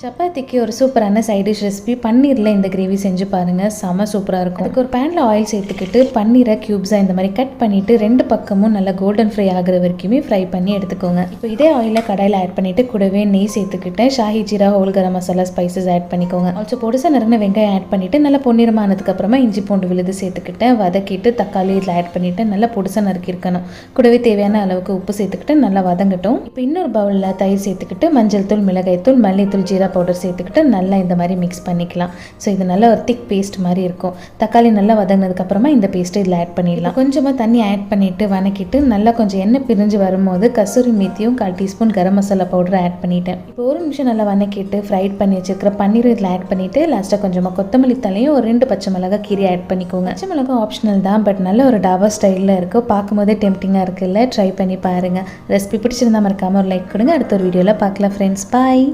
சப்பாத்திக்கு ஒரு சூப்பரான சைட் டிஷ் ரெசிபி பன்னீரில் இந்த கிரேவி செஞ்சு பாருங்கள். செம சூப்பராக இருக்கும். அதுக்கு ஒரு பேனில் ஆயில் சேர்த்துக்கிட்டு பன்னீரை க்யூப்ஸாக இந்த மாதிரி கட் பண்ணிவிட்டு 2 பக்கமும் நல்லா கோல்டன் ஃப்ரை ஆகிற வரைக்குமே ஃப்ரை பண்ணி எடுத்துக்கோங்க. இப்போ இதே ஆயிலில் கடாயில் ஆட் பண்ணிவிட்டு கூடவே நெய் சேர்த்துக்கிட்டேன். Shahi jeera, whole garam masala, spices add பண்ணிக்கோங்க. ஆல்சோ பொடிசா நறுக்கின வெங்காயம் ஆட் பண்ணிவிட்டு நல்லா பொன்னிறமானதுக்கப்புறமா இஞ்சி பூண்டு விழுது சேர்த்துக்கிட்டேன். வதக்கிட்டு தக்காளி இதில் ஆட் பண்ணிவிட்டு நல்லா பொடிசா நறுக்கியிருக்கணும். கூடவே தேவையான அளவுக்கு உப்பு சேர்த்துக்கிட்டு நல்லா வதங்கட்டும். இப்போ இன்னொரு பவுலில் தயிர் சேர்த்துக்கிட்டு மஞ்சள் தூள், மிளகாய் தூள், மல்லித்தூள், ஜீரா பவுடர் சேர்த்துக்கிட்டு நல்லா இந்த மாதிரி மிக்ஸ் பண்ணிக்கலாம். ஸோ இது நல்லா ஒரு திக் பேஸ்ட் மாதிரி இருக்கும். தக்காளி நல்லா வதங்கினதுக்கப்புறமா இந்த பேஸ்ட்டு இதில் ஆட் பண்ணிடலாம். கொஞ்சமாக தண்ணி ஆட் பண்ணிவிட்டு வதக்கிட்டு நல்லா கொஞ்சம் எண்ணெய் பிரிஞ்சு வரும்போது kasuri மேத்தியும் 1/4 teaspoon garam masala powder add பண்ணிட்டேன். இப்போ 1 நிமிஷம் நல்லா வதக்கிட்டு ஃப்ரைட் பண்ணி வச்சிருக்கிற பன்னீர் இதில் ஆட் பண்ணிவிட்டு லாஸ்ட்டாக கொஞ்சமாக கொத்தமல்லி தலையும் ஒரு 2 பச்சை மிளகாய் கீரி ஆட் பண்ணிக்கோங்க. பச்சை மிளகாய் ஆப்ஷனல் தான், பட் நல்ல ஒரு டாபா ஸ்டைலில் இருக்கும். பார்க்கும்போதே டெம்ப்டிங்காக இருக்குல்ல, ட்ரை பண்ணி பாருங்கள். ரெசிபி பிடிச்சிருந்தா மறக்காமல் ஒரு லைக் கொடுங்க. அடுத்த ஒரு வீடியோவில் பார்க்கலாம் ஃப்ரெண்ட்ஸ். பாய்.